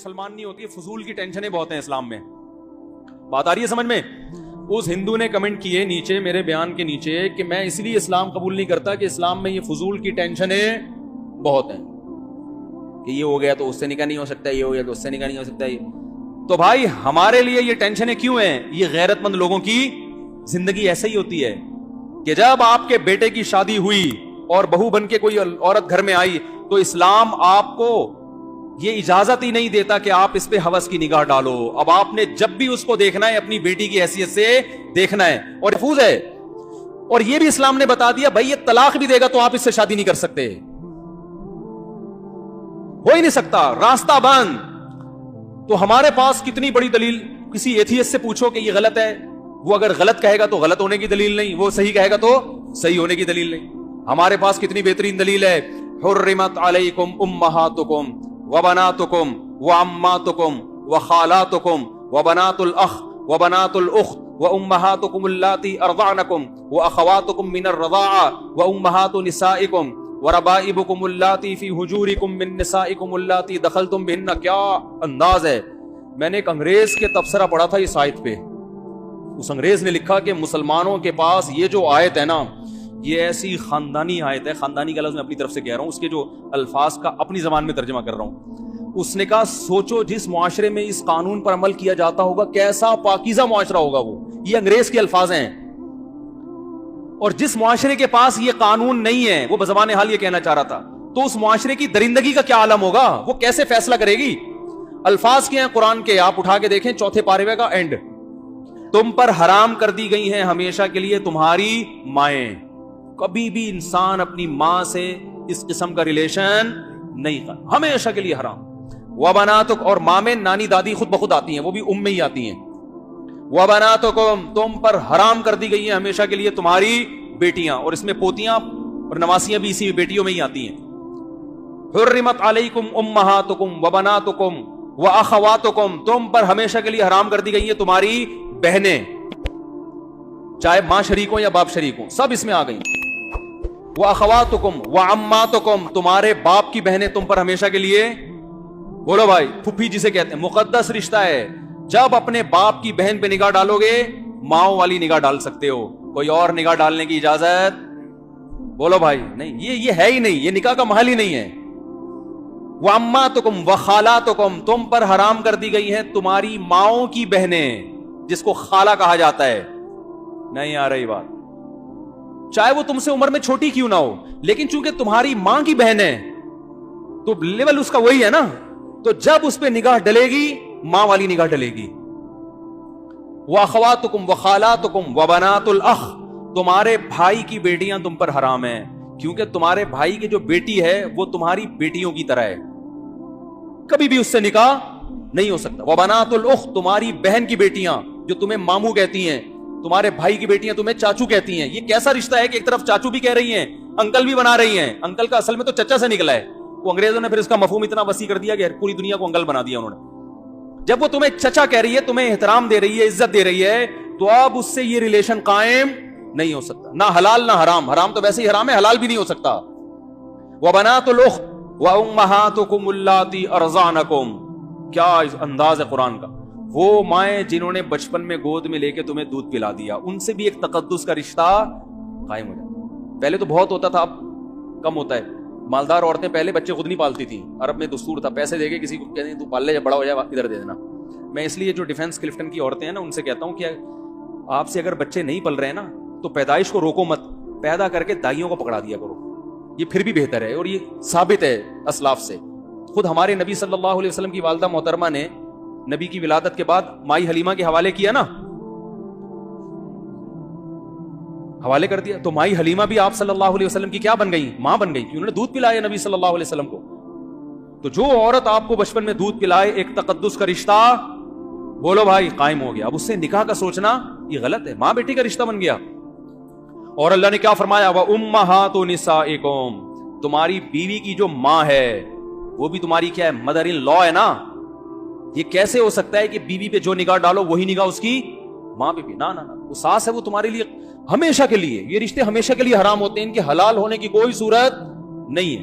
مسلمان نہیں ہوتی, فضول کی ٹینشنیں بہت ہیں اسلام میں. بات آ رہی ہے سمجھ میں؟ اس ہندو نے کمنٹ کیے نیچے میرے بیان کے نیچے کہ میں اس لیے اسلام قبول نہیں کرتا کہ اسلام میں یہ فضول کی ٹینشنیں بہت ہیں, کہ یہ ہو گیا تو اس سے نکاح نہیں ہو سکتا, یہ ہو گیا تو اس سے نکاح نہیں ہو سکتا. تو بھائی ہمارے لیے یہ ٹینشنیں کیوں ہیں؟ یہ غیرت مند لوگوں کی زندگی ایسے ہی ہوتی ہے کہ جب آپ کے بیٹے کی شادی ہوئی اور بہو بن کے کوئی عورت گھر میں آئی تو اسلام آپ کو یہ اجازت ہی نہیں دیتا کہ آپ اس پہ ہوس کی نگاہ ڈالو. اب آپ نے جب بھی اس کو دیکھنا ہے اپنی بیٹی کی حیثیت سے دیکھنا ہے, اور محفوظ ہے. اور یہ بھی اسلام نے بتا دیا بھائی یہ طلاق بھی دے گا تو آپ اس سے شادی نہیں کر سکتے, ہو ہی نہیں سکتا, راستہ بند. تو ہمارے پاس کتنی بڑی دلیل, کسی ایتھیسٹ سے پوچھو کہ یہ غلط ہے, وہ اگر غلط کہے گا تو غلط ہونے کی دلیل نہیں, وہ صحیح کہے گا تو صحیح ہونے کی دلیل نہیں. ہمارے پاس کتنی بہترین دلیل ہے, حرمت علیکم امہاتکم وبناتکم وعماتکم وخالاتکم وبنات الاخ وبنات الاخت وامہاتکم اللاتی ارضعنکم واخواتکم من الرضاعہ وامہات نسائکم وربائبکم اللاتی فی حجورکم من نسائکم اللاتی دخلتم بہن. کیا انداز ہے. میں نے ایک انگریز کے تبصرہ پڑھا تھا اس آیت پہ. اس انگریز نے لکھا کہ مسلمانوں کے پاس یہ جو آیت ہے نا, یہ ایسی خاندانی آیت ہے, خاندانی کا لفظ میں اپنی طرف سے کہہ رہا ہوں, اس کے جو الفاظ کا اپنی زبان میں ترجمہ کر رہا ہوں. اس نے کہا سوچو جس معاشرے میں اس قانون پر عمل کیا جاتا ہوگا کیسا پاکیزہ معاشرہ ہوگا وہ. یہ انگریز کے الفاظ ہیں. اور جس معاشرے کے پاس یہ قانون نہیں ہے, وہ بزبان حال یہ کہنا چاہ رہا تھا, تو اس معاشرے کی درندگی کا کیا عالم ہوگا, وہ کیسے فیصلہ کرے گی. الفاظ کیا ہیں قرآن کے, آپ اٹھا کے دیکھیں چوتھے پارے کا اینڈ, تم پر حرام کر دی گئی ہیں ہمیشہ کے لیے تمہاری مائیں. کبھی بھی انسان اپنی ماں سے اس قسم کا ریلیشن نہیں کر, ہمیشہ کے لیے حرام. وبناتک, اور ماں میں نانی دادی خود بخود آتی ہیں, وہ بھی ام میں ہی آتی ہیں. وبناتکم, تم پر حرام کر دی گئی ہیں ہمیشہ کے لیے تمہاری بیٹیاں, اور اس میں پوتیاں اور نواسیاں بھی اسی بیٹیوں میں ہی آتی ہیں. حرمت علیکم امہاتکم وبناتکم واخواتکم, تم پر ہمیشہ کے لیے حرام کر دی گئی ہیں تمہاری بہنیں, چاہے ماں شریک ہوں یا باپ شریک ہوں, سب اس میں آ گئی. واخواتکم وعماتکم, تمہارے باپ کی بہنیں تم پر ہمیشہ کے لیے, بولو بھائی, پھپھی جسے کہتے ہیں, مقدس رشتہ ہے. جب اپنے باپ کی بہن پہ نگاہ ڈالو گے ماؤں والی نگاہ ڈال سکتے ہو, کوئی اور نگاہ ڈالنے کی اجازت, بولو بھائی, نہیں. یہ ہے ہی نہیں, یہ نکاح کا محل ہی نہیں ہے. وَأَمَّاتُكُمْ وَخَالَاتُكُمْ, تم پر حرام کر دی گئی ہیں تمہاری ماؤں کی بہنیں, جس کو خالہ کہا جاتا ہے. نہیں آ رہی بات, چاہے وہ تم سے عمر میں چھوٹی کیوں نہ ہو, لیکن چونکہ تمہاری ماں کی بہن ہے تو لیول اس کا وہی ہے نا, تو جب اس پہ نگاہ ڈلے گی ماں والی نگاہ ڈلے گی. وَأَخَوَاتُكُمْ وَخَالَاتُكُمْ وَبَنَاتُ الْأَخِ, تمہارے بھائی کی بیٹیاں تم پر حرام ہیں, کیونکہ تمہارے بھائی کی جو بیٹی ہے وہ تمہاری بیٹیوں کی طرح ہے, کبھی بھی اس سے نکاح نہیں ہو سکتا. وَبَنَاتُ الْأُخْتِ, تمہاری بہن کی بیٹیاں جو تمہیں ماموں کہتی ہیں, تمہارے بھائی کی بیٹیاں تمہیں چاچو کہتی ہیں. یہ کیسا رشتہ ہے کہ ایک طرف چاچو بھی کہہ رہی ہیں, انکل بھی بنا رہی ہیں. انکل کا اصل میں تو چچا سے نکلا ہے, وہ انگریزوں نے پھر اس کا مفہوم اتنا وسیع کر دیا کہ پوری دنیا کو انکل بنا دیا انہوں نے. جب وہ تمہیں چچا کہہ رہی ہے, تمہیں احترام دے رہی ہے, عزت دے رہی ہے, تو اب اس سے یہ ریلیشن قائم نہیں ہو سکتا, نہ حلال نہ حرام. حرام تو ویسے ہی حرام ہے, حلال بھی نہیں ہو سکتا. وَبَنَاتُ الْأُخْتِ وَأُمَّهَاتُكُمُ اللَّاتِي أَرْضَعْنَكُمْ, کیا انداز ہے قرآن کا. وہ مائیں جنہوں نے بچپن میں گود میں لے کے تمہیں دودھ پلا دیا, ان سے بھی ایک تقدس کا رشتہ قائم ہو جاتا. پہلے تو بہت ہوتا تھا, اب کم ہوتا ہے. مالدار عورتیں پہلے بچے خود نہیں پالتی تھیں, عرب میں دستور تھا, پیسے دے کے کسی کو کہتے ہیں تو پال لے, جب بڑا ہو جائے ادھر دے دینا. میں اس لیے جو ڈیفینس کلفٹن کی عورتیں ہیں نا, ان سے کہتا ہوں کہ آپ سے اگر بچے نہیں پل رہے ہیں نا تو پیدائش کو روکو مت, پیدا کر کے دائیوں کو پکڑا دیا کرو, یہ پھر بھی بہتر ہے. اور یہ ثابت ہے اسلاف سے. خود ہمارے نبی صلی اللہ علیہ وسلم کی والدہ محترمہ نے نبی کی ولادت کے بعد مائی حلیمہ کے حوالے کیا نا, حوالے کر دیا, تو مائی حلیمہ بھی آپ صلی اللہ علیہ وسلم کی کیا بن گئی, ماں بن گئی, انہوں نے دودھ پلایا نبی صلی اللہ علیہ وسلم کو. تو جو عورت آپ کو بچپن میں دودھ پلائے, ایک تقدس کا رشتہ, بولو بھائی, قائم ہو گیا. اب اس سے نکاح کا سوچنا یہ غلط ہے, ماں بیٹی کا رشتہ بن گیا. اور اللہ نے کیا فرمایا, وَأُمَّهَاتُ نِسَائِكُمْ, تمہاری بیوی کی جو ماں ہے وہ بھی تمہاری کیا ہے, مدر ان لا ہے نا. یہ کیسے ہو سکتا ہے کہ بیوی پہ جو نگاہ ڈالو وہی نگاہ اس کی ماں پہ بھی؟ نہ, وہ ساس ہے, وہ تمہارے لیے ہمیشہ کے لیے, یہ رشتے ہمیشہ کے لیے حرام ہوتے ہیں, ان کے حلال ہونے کی کوئی صورت نہیں ہے.